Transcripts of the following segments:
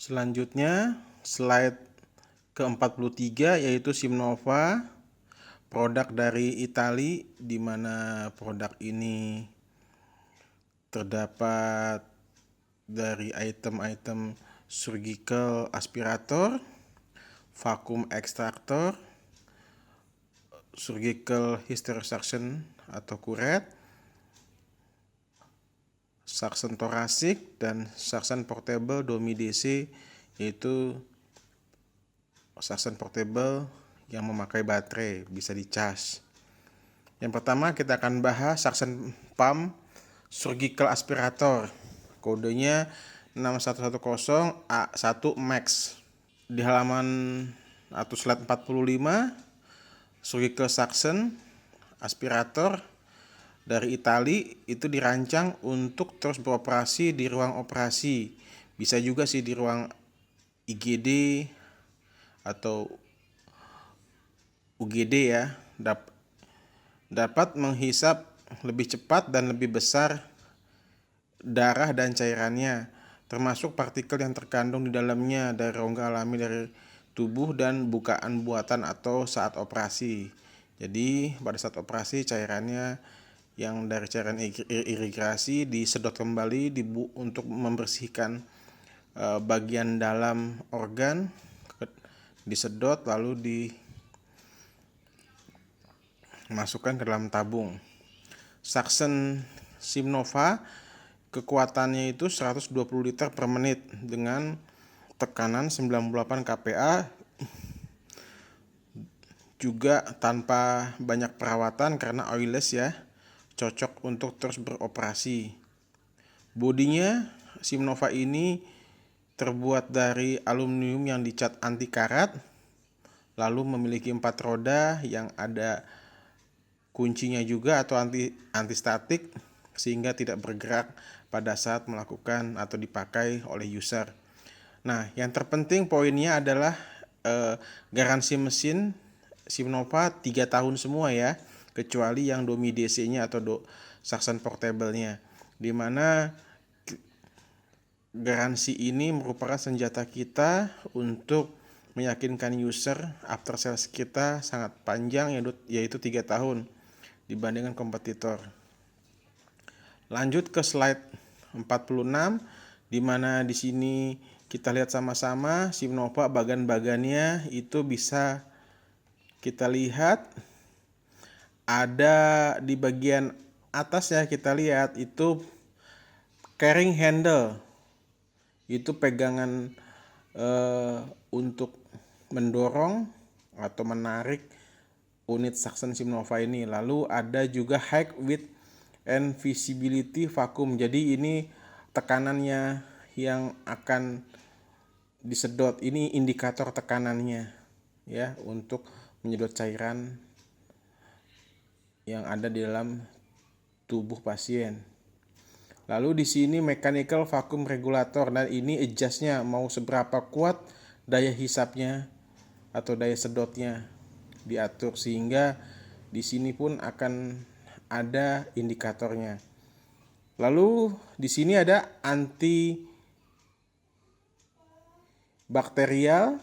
Selanjutnya, slide ke-43 yaitu Simnova, produk dari Itali, di mana produk ini terdapat dari item-item surgical aspirator, vacuum extractor, surgical hysterosuction atau kuret, suction thoracic, dan suction portable Domi DC, yaitu suction portable yang memakai baterai, bisa dicas. Yang pertama kita akan bahas suction pump surgical aspirator. Kodenya 6110A1 Max. Di halaman atau slide 45, surgical suction aspirator dari Itali itu dirancang untuk terus beroperasi di ruang operasi. Bisa juga sih di ruang IGD atau UGD ya. Dapat menghisap lebih cepat dan lebih besar darah dan cairannya, termasuk partikel yang terkandung di dalamnya dari rongga alami dari tubuh dan bukaan buatan atau saat operasi. Jadi pada saat operasi cairannya yang dari cairan irigasi disedot kembali untuk membersihkan bagian dalam organ, disedot lalu dimasukkan ke dalam tabung. Suction Simnova kekuatannya itu 120 liter per menit dengan tekanan 98 kPa, juga tanpa banyak perawatan karena oilless ya, cocok untuk terus beroperasi. Bodinya Simnova ini terbuat dari aluminium yang dicat anti karat, lalu memiliki 4 roda yang ada kuncinya juga atau anti statik, sehingga tidak bergerak pada saat melakukan atau dipakai oleh user. Nah, yang terpenting poinnya adalah garansi mesin Simnova 3 tahun semua ya, kecuali yang Domi DC-nya atau suction portable-nya, di mana garansi ini merupakan senjata kita untuk meyakinkan user after sales kita sangat panjang, yaitu 3 tahun dibandingkan kompetitor. Lanjut ke slide 46, di mana di sini kita lihat sama-sama Simnova bagan-bagannya itu bisa kita lihat ada di bagian atas ya, kita lihat itu carrying handle, itu pegangan untuk mendorong atau menarik unit suction Simnova ini. Lalu ada juga height, width, and visibility vacuum. Jadi ini tekanannya yang akan disedot, ini indikator tekanannya ya untuk menyedot cairan yang ada di dalam tubuh pasien. Lalu di sini mechanical vacuum regulator, dan ini adjustnya mau seberapa kuat daya hisapnya atau daya sedotnya diatur, sehingga di sini pun akan ada indikatornya. Lalu di sini ada anti bakterial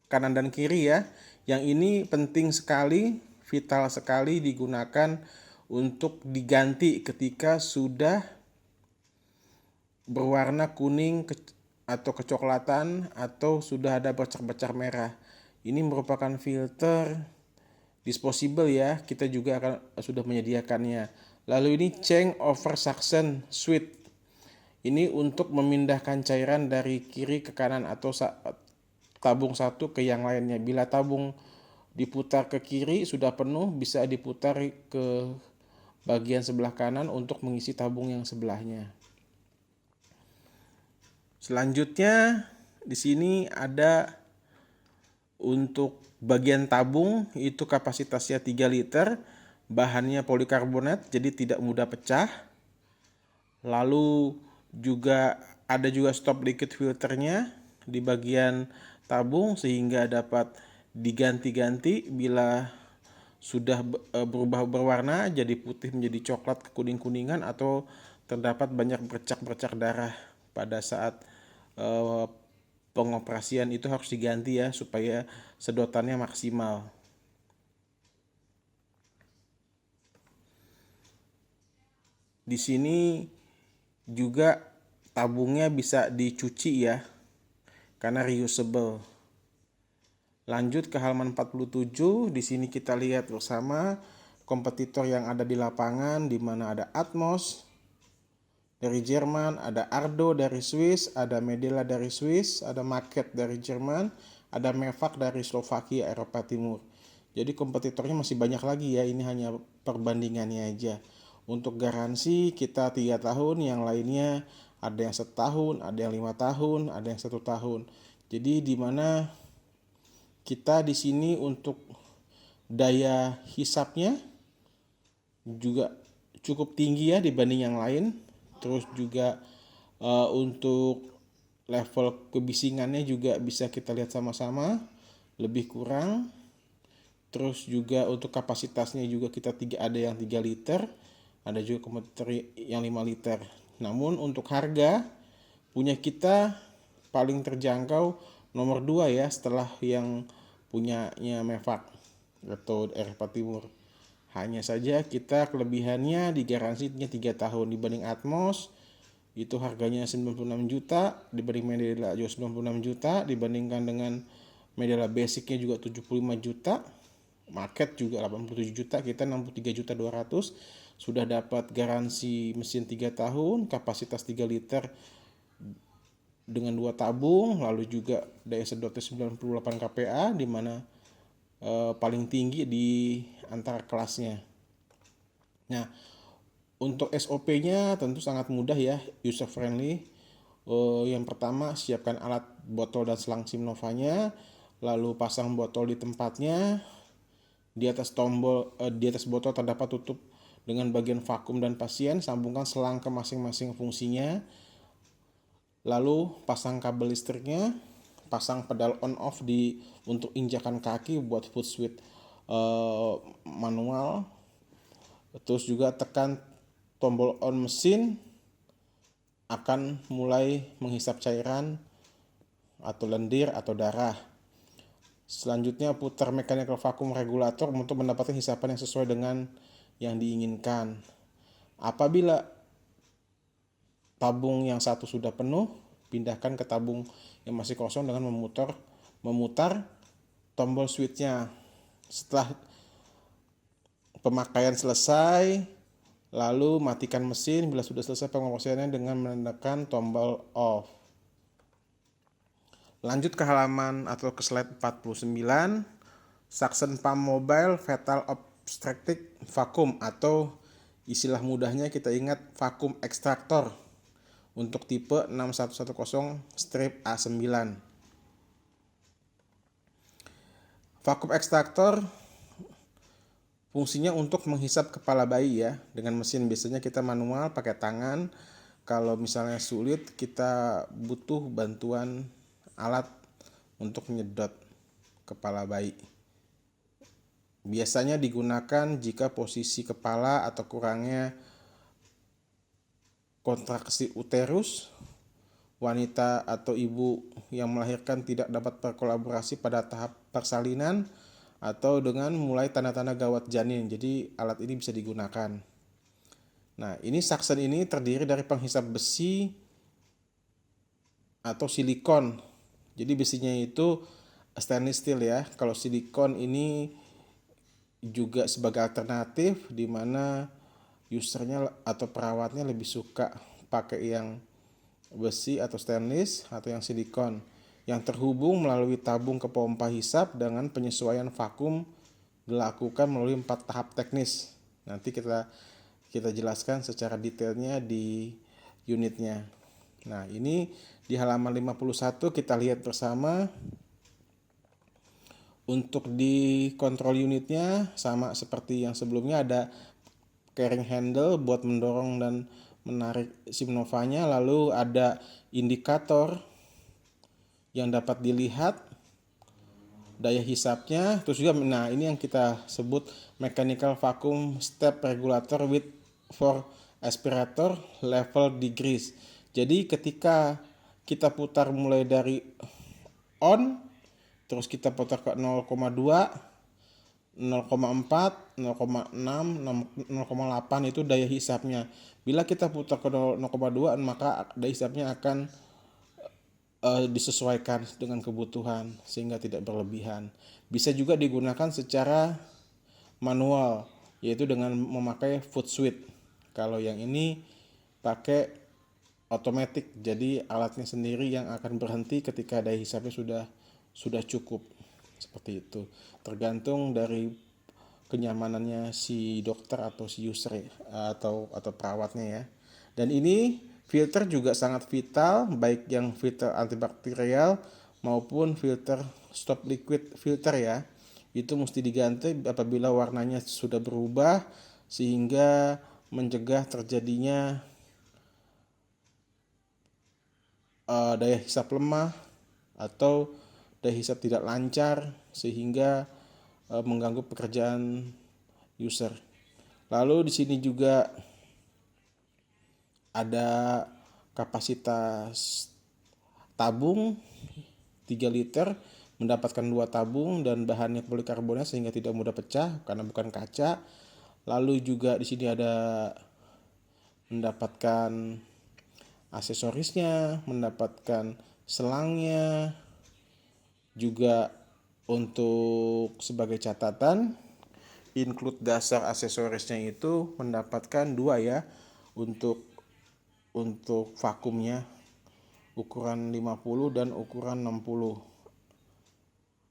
kanan dan kiri ya. Yang ini penting sekali, vital sekali digunakan untuk diganti ketika sudah berwarna kuning atau kecoklatan atau sudah ada bercak-bercak merah. Ini merupakan filter disposable ya, kita juga akan sudah menyediakannya. Lalu ini change over suction switch. Ini untuk memindahkan cairan dari kiri ke kanan atau tabung satu ke yang lainnya. Bila tabung diputar ke kiri sudah penuh, bisa diputar ke bagian sebelah kanan untuk mengisi tabung yang sebelahnya. Selanjutnya di sini ada untuk bagian tabung, itu kapasitasnya 3 liter, bahannya polikarbonat jadi tidak mudah pecah. Lalu juga ada juga stop liquid filternya di bagian tabung, sehingga dapat diganti-ganti bila sudah berubah berwarna jadi putih menjadi coklat kekuning-kuningan atau terdapat banyak bercak-bercak darah pada saat pengoperasian itu harus diganti ya supaya sedotannya maksimal. Di sini juga tabungnya bisa dicuci ya karena reusable. Lanjut ke halaman 47, di sini kita lihat bersama kompetitor yang ada di lapangan, di mana ada Atmos dari Jerman, ada Ardo dari Swiss, ada Medela dari Swiss, ada Market dari Jerman, ada Mevac dari Slovakia, Eropa Timur. Jadi kompetitornya masih banyak lagi ya, ini hanya perbandingannya aja. Untuk garansi kita 3 tahun, yang lainnya ada yang setahun, ada yang 5 tahun, ada yang 1 tahun. Jadi di mana kita di sini untuk daya hisapnya juga cukup tinggi ya dibanding yang lain. Terus juga untuk level kebisingannya juga bisa kita lihat sama-sama lebih kurang. Terus juga untuk kapasitasnya juga kita ada yang 3 liter, ada juga kompetitor yang 5 liter. Namun untuk harga punya kita paling terjangkau nomor 2 ya setelah yang punyanya Mevac atau Eropa Timur. Hanya saja kita kelebihannya di garansinya 3 tahun dibanding Atmos itu harganya 96 juta, dibanding Medela juga 96 juta, dibandingkan dengan Medela basicnya juga 75 juta, Market juga 87 juta, kita 63 juta 200. Sudah dapat garansi mesin 3 tahun, kapasitas 3 liter dengan 2 tabung, lalu juga daya sedotnya 98 kPa di mana paling tinggi di antara kelasnya. Nah, untuk SOP-nya tentu sangat mudah ya, user friendly. Yang pertama, siapkan alat botol dan selang Simnova-nya, lalu pasang botol di tempatnya. Di atas botol terdapat tutup dengan bagian vakum dan pasien, sambungkan selang ke masing-masing fungsinya. Lalu pasang kabel listriknya, pasang pedal on off untuk injakan kaki buat foot switch manual. Terus juga tekan tombol on mesin akan mulai menghisap cairan atau lendir atau darah. Selanjutnya putar mechanical vacuum regulator untuk mendapatkan hisapan yang sesuai dengan yang diinginkan. Apabila tabung yang satu sudah penuh, pindahkan ke tabung yang masih kosong dengan memutar tombol switchnya. Setelah pemakaian selesai, lalu matikan mesin bila sudah selesai pengoperasiannya dengan menekan tombol off. Lanjut ke halaman atau ke slide 49, suction pump mobile fatal obstructive vacuum atau istilah mudahnya kita ingat vacuum extractor untuk tipe 6110-A9. Vacuum extractor fungsinya untuk menghisap kepala bayi ya dengan mesin. Biasanya kita manual pakai tangan. Kalau misalnya sulit kita butuh bantuan alat untuk menyedot kepala bayi. Biasanya digunakan jika posisi kepala atau kurangnya kontraksi uterus, wanita atau ibu yang melahirkan tidak dapat berkolaborasi pada tahap persalinan, atau dengan mulai tanda-tanda gawat janin. Jadi alat ini bisa digunakan. Nah, ini suction ini terdiri dari penghisap besi atau silikon. Jadi besinya itu stainless steel ya. Kalau silikon ini juga sebagai alternatif di mana usernya atau perawatnya lebih suka pakai yang besi atau stainless atau yang silikon yang terhubung melalui tabung ke pompa hisap dengan penyesuaian vakum dilakukan melalui 4 tahap teknis. Nanti kita jelaskan secara detailnya di unitnya. Nah, ini di halaman 51 kita lihat bersama. Untuk di kontrol unitnya sama seperti yang sebelumnya, ada carrying handle buat mendorong dan menarik Simnova-nya, lalu ada indikator yang dapat dilihat daya hisapnya, terus juga nah ini yang kita sebut mechanical vacuum step regulator with for aspirator level degrees. Jadi ketika kita putar mulai dari on, terus kita putar ke 0,2, 0,4, 0,6, 0,8 itu daya hisapnya. Bila kita putar ke 0,2 maka daya hisapnya akan disesuaikan dengan kebutuhan sehingga tidak berlebihan. Bisa juga digunakan secara manual, yaitu dengan memakai foot switch. Kalau yang ini pakai otomatis, jadi alatnya sendiri yang akan berhenti ketika daya hisapnya sudah cukup. Seperti itu. Tergantung dari kenyamanannya si dokter atau si user atau perawatnya ya. Dan ini filter juga sangat vital, baik yang filter antibakterial maupun filter stop liquid filter ya. Itu mesti diganti apabila warnanya sudah berubah sehingga mencegah terjadinya daya hisap lemah atau daya hisap tidak lancar sehingga mengganggu pekerjaan user. Lalu di sini juga ada kapasitas tabung 3 liter, mendapatkan 2 tabung dan bahannya polikarbonat sehingga tidak mudah pecah karena bukan kaca. Lalu juga di sini ada mendapatkan aksesorisnya, mendapatkan selangnya, juga untuk sebagai catatan include dasar aksesorisnya itu mendapatkan 2 ya, untuk vakumnya ukuran 50 dan ukuran 60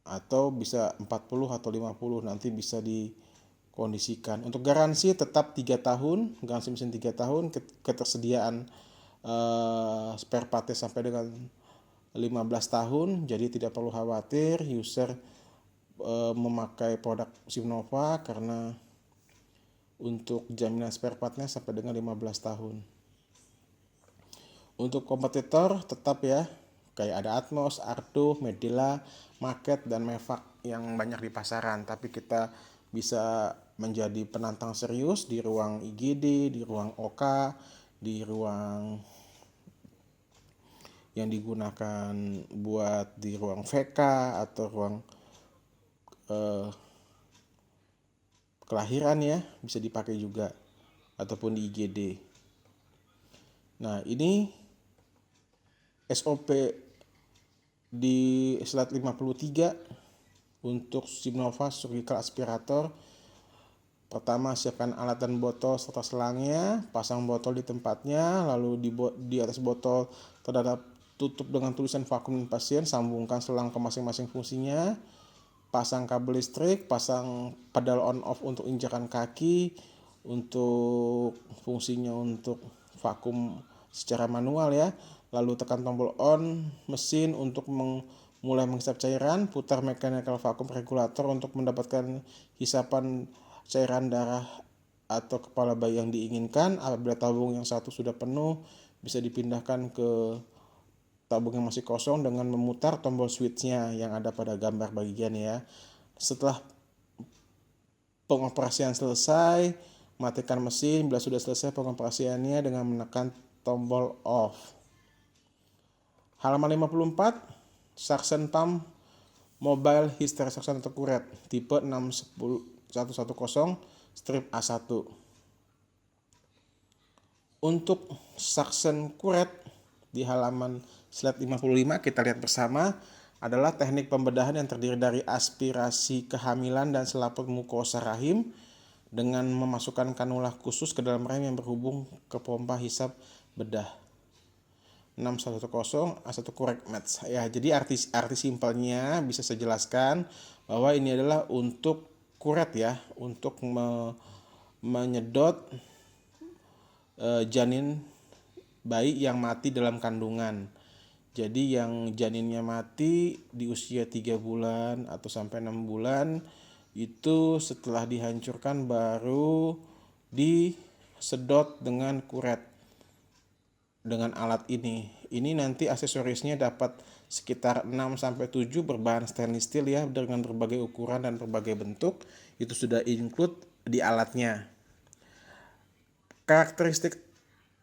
atau bisa 40 atau 50, nanti bisa dikondisikan. Untuk garansi tetap 3 tahun, garansi mesin 3 tahun, ketersediaan spare partnya sampai dengan 15 tahun, jadi tidak perlu khawatir user memakai produk Simnova karena untuk jaminan spare partnya sampai dengan 15 tahun. Untuk kompetitor tetap ya, kayak ada Atmos, Arduino, Medela, Market, dan Mevac yang banyak di pasaran. Tapi kita bisa menjadi penantang serius di ruang IGD, di ruang OK, di ruang yang digunakan buat di ruang VK atau ruang kelahiran ya, bisa dipakai juga, ataupun di IGD. Nah, ini SOP di slide 53 untuk Simnova surgical aspirator. Pertama, siapkan alat dan botol serta selangnya, pasang botol di tempatnya, lalu di atas botol terdapat tutup dengan tulisan vakum pasien, sambungkan selang ke masing-masing fungsinya, pasang kabel listrik, pasang pedal on off untuk injakan kaki, untuk fungsinya untuk vakum secara manual ya, lalu tekan tombol on mesin untuk mulai menghisap cairan, putar mechanical vacuum regulator untuk mendapatkan hisapan cairan darah atau kepala bayi yang diinginkan. Apabila tabung yang satu sudah penuh, bisa dipindahkan ke tabung yang masih kosong dengan memutar tombol switchnya yang ada pada gambar bagian ya. Setelah pengoperasian selesai, matikan mesin. Bila sudah selesai pengoperasiannya dengan menekan tombol off. Halaman 54, suction pump mobile hysteresuction kuret tipe 61110 strip A1. Untuk suction kuret di halaman slide 55 kita lihat bersama adalah teknik pembedahan yang terdiri dari aspirasi kehamilan dan selaput mukosa rahim dengan memasukkan kanula khusus ke dalam rahim yang berhubung ke pompa hisap bedah. 610 A1 correct match. Ya, jadi arti simpelnya bisa saya jelaskan bahwa ini adalah untuk kuret ya, untuk menyedot janin bayi yang mati dalam kandungan. Jadi yang janinnya mati di usia 3 bulan atau sampai 6 bulan itu setelah dihancurkan baru disedot dengan kuret dengan alat ini. Ini nanti aksesorisnya dapat sekitar 6-7 berbahan stainless steel ya, dengan berbagai ukuran dan berbagai bentuk. Itu sudah include di alatnya. Karakteristik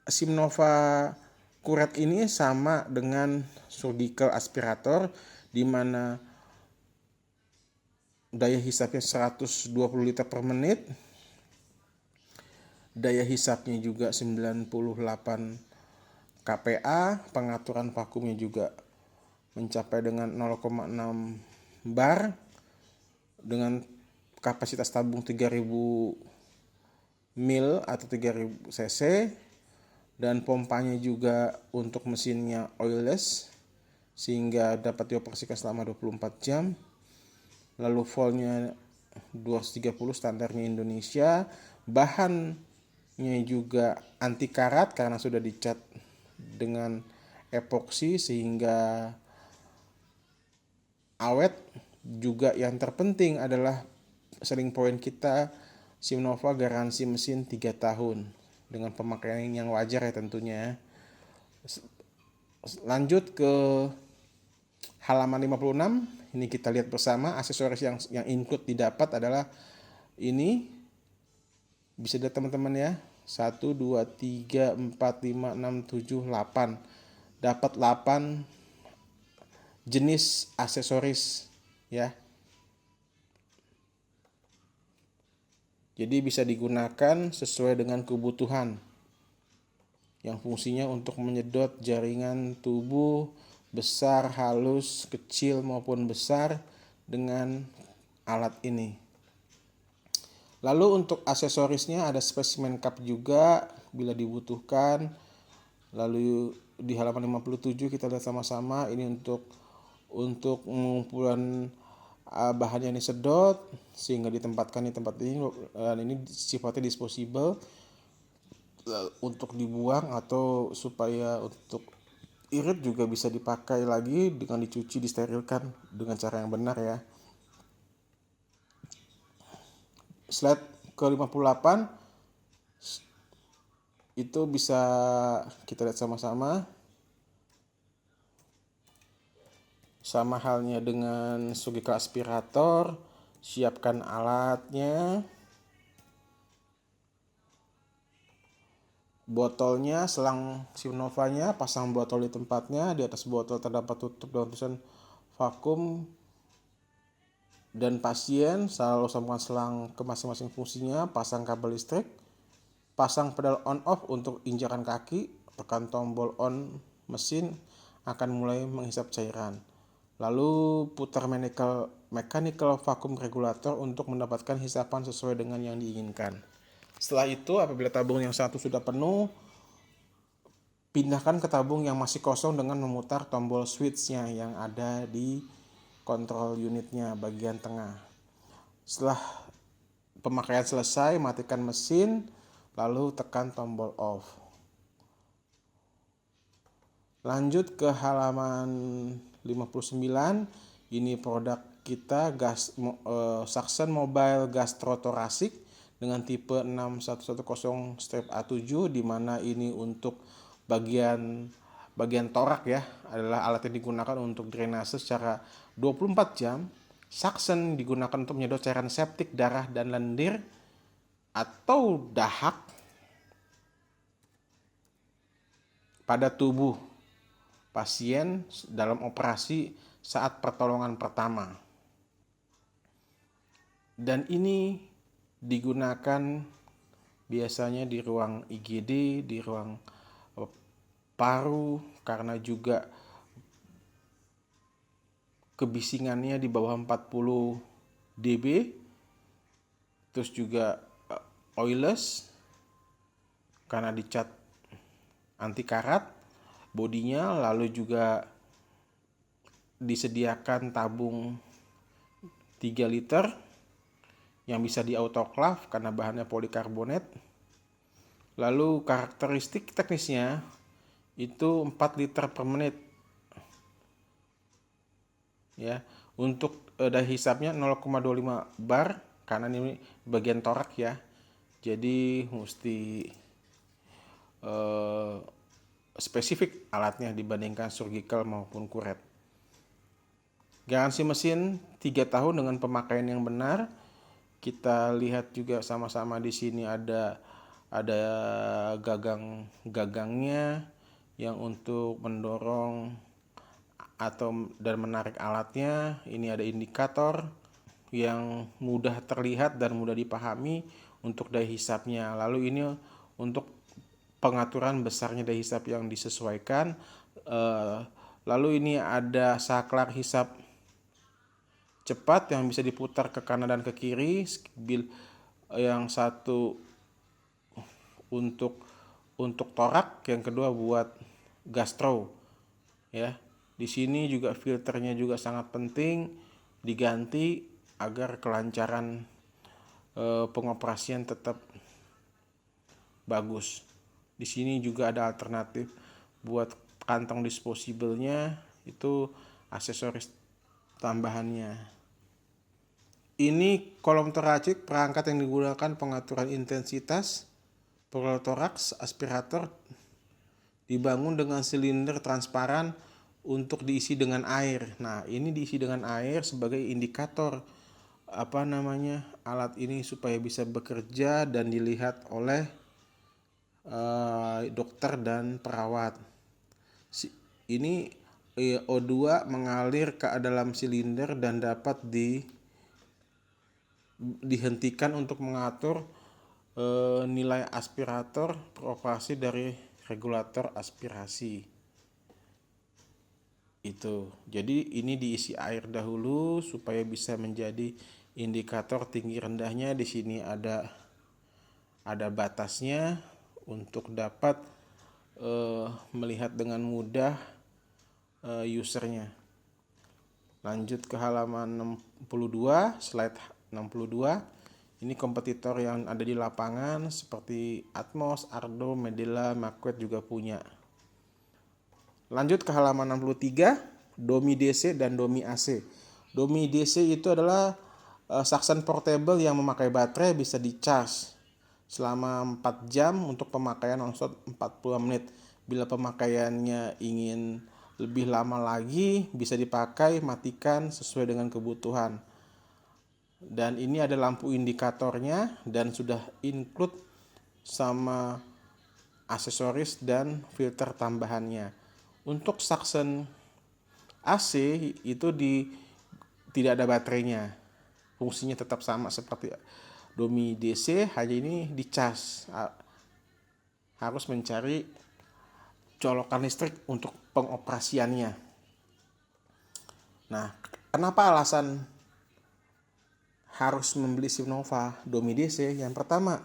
Simnova kuret ini sama dengan surgical aspirator, di mana daya hisapnya 120 liter per menit, daya hisapnya juga 98 kPa, pengaturan vakumnya juga mencapai dengan 0,6 bar dengan kapasitas tabung 3000 mil atau 3000 cc, dan pompanya juga untuk mesinnya oilless sehingga dapat dioperasikan selama 24 jam. Lalu voltnya 230 standarnya Indonesia. Bahannya juga anti karat karena sudah dicat dengan epoksi sehingga awet. Juga yang terpenting adalah selling point kita, Simnova garansi mesin 3 tahun dengan pemakaian yang wajar ya tentunya. Lanjut ke halaman 56. Ini kita lihat bersama aksesoris yang include didapat adalah ini. Bisa dilihat teman-teman ya. 1, 2, 3, 4, 5, 6, 7, 8. Dapat 8 jenis aksesoris ya. Jadi bisa digunakan sesuai dengan kebutuhan. Yang fungsinya untuk menyedot jaringan tubuh besar, halus, kecil maupun besar dengan alat ini. Lalu untuk aksesorisnya ada spesimen cup juga bila dibutuhkan. Lalu di halaman 57 kita lihat sama-sama ini untuk pengumpulan bahannya ini sedot sehingga ditempatkan di tempat ini, dan ini sifatnya disposable untuk dibuang atau supaya untuk irit juga bisa dipakai lagi dengan dicuci, disterilkan dengan cara yang benar ya. Slide ke 58 itu bisa kita lihat sama-sama. Sama halnya dengan surgical aspirator, siapkan alatnya. Botolnya, selang Simnovanya, pasang botol di tempatnya. Di atas botol terdapat tutup dengan tulisan vakum dan pasien. Selalu sambungkan selang ke masing-masing fungsinya. Pasang kabel listrik. Pasang pedal on off untuk injakan kaki. Tekan tombol on, mesin akan mulai menghisap cairan. Lalu putar mechanical vacuum regulator untuk mendapatkan hisapan sesuai dengan yang diinginkan. Setelah itu, apabila tabung yang satu sudah penuh, pindahkan ke tabung yang masih kosong dengan memutar tombol switch-nya yang ada di kontrol unitnya bagian tengah. Setelah pemakaian selesai, matikan mesin, lalu tekan tombol off. Lanjut ke halaman 59. Ini produk kita, Suction Mobile Gastrothoracic dengan tipe 6110-A7, di mana ini untuk bagian torak ya, adalah alat yang digunakan untuk drainase secara 24 jam. Suction digunakan untuk menyedot cairan septik, darah dan lendir atau dahak pada tubuh pasien dalam operasi saat pertolongan pertama. Dan ini digunakan biasanya di ruang IGD, di ruang paru, karena juga kebisingannya di bawah 40 dB. Terus juga oilless karena dicat anti karat bodinya. Lalu juga disediakan tabung 3 liter yang bisa di autoclave karena bahannya polikarbonat. Lalu karakteristik teknisnya itu 4 liter per menit ya. Untuk daya hisapnya 0,25 bar karena ini bagian torak ya, jadi mesti spesifik alatnya dibandingkan surgical maupun kuret. Garansi mesin 3 tahun dengan pemakaian yang benar. Kita lihat juga sama-sama di sini ada gagangnya yang untuk mendorong atau dan menarik alatnya. Ini ada indikator yang mudah terlihat dan mudah dipahami untuk daya hisapnya. Lalu ini untuk pengaturan besarnya daya hisap yang disesuaikan. Lalu ini ada saklar hisap cepat yang bisa diputar ke kanan dan ke kiri. Yang satu untuk torak, yang kedua buat gastro. Ya, di sini juga filternya juga sangat penting diganti agar kelancaran pengoperasian tetap bagus. Di sini juga ada alternatif buat kantong disposablenya, itu aksesoris tambahannya. Ini kolom teracik, perangkat yang digunakan pengaturan intensitas prothorax aspirator, dibangun dengan silinder transparan untuk diisi dengan air. Nah, ini diisi dengan air sebagai indikator alat ini supaya bisa bekerja dan dilihat oleh dokter dan perawat. Ini O2 mengalir ke dalam silinder dan dapat dihentikan untuk mengatur nilai aspirator beroperasi dari regulator aspirasi. Itu. Jadi ini diisi air dahulu supaya bisa menjadi indikator tinggi rendahnya. Di sini ada batasnya untuk dapat melihat dengan mudah usernya. Lanjut ke halaman 62, slide 62. Ini kompetitor yang ada di lapangan seperti Atmos, Ardo, Medela, Macquarie juga punya. Lanjut ke halaman 63, Domi DC dan Domi AC. Domi DC itu adalah suction portable yang memakai baterai, bisa dicas selama 4 jam untuk pemakaian non-stop 40 menit. Bila pemakaiannya ingin lebih lama lagi, bisa dipakai, matikan sesuai dengan kebutuhan. Dan ini ada lampu indikatornya dan sudah include sama aksesoris dan filter tambahannya. Untuk suction AC itu tidak ada baterainya. Fungsinya tetap sama seperti Domi DC, hanya ini dicas. Harus mencari colokan listrik untuk pengoperasiannya. Nah, kenapa alasan harus membeli Simnova Domi DC? Yang pertama,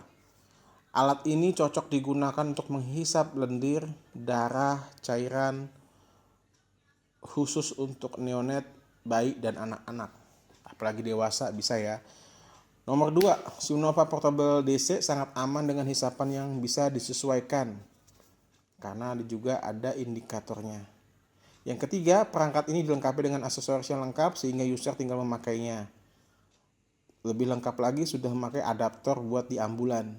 alat ini cocok digunakan untuk menghisap lendir, darah, cairan, khusus untuk neonat, bayi, dan anak-anak. Apalagi dewasa bisa ya. Nomor 2, Simnova Portable DC sangat aman dengan hisapan yang bisa disesuaikan karena juga ada indikatornya. Yang ketiga, perangkat ini dilengkapi dengan aksesoris yang lengkap sehingga user tinggal memakainya. Lebih lengkap lagi sudah memakai adaptor buat di ambulan.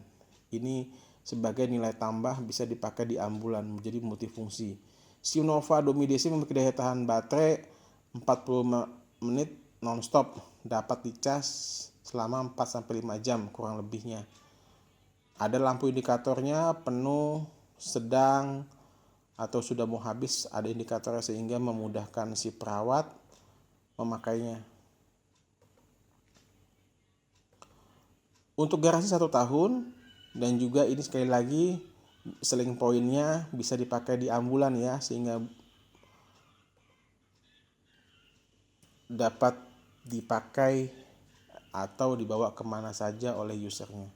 Ini sebagai nilai tambah bisa dipakai di ambulan menjadi multifungsi. Simnova Domi DC memiliki daya tahan baterai 40 menit non-stop, dapat dicas selama 4-5 jam kurang lebihnya. Ada lampu indikatornya, penuh, sedang, atau sudah mau habis, ada indikatornya sehingga memudahkan si perawat memakainya. Untuk garansi 1 tahun, dan juga ini sekali lagi selling pointnya bisa dipakai di ambulan ya, sehingga dapat dipakai atau dibawa kemana saja oleh usernya.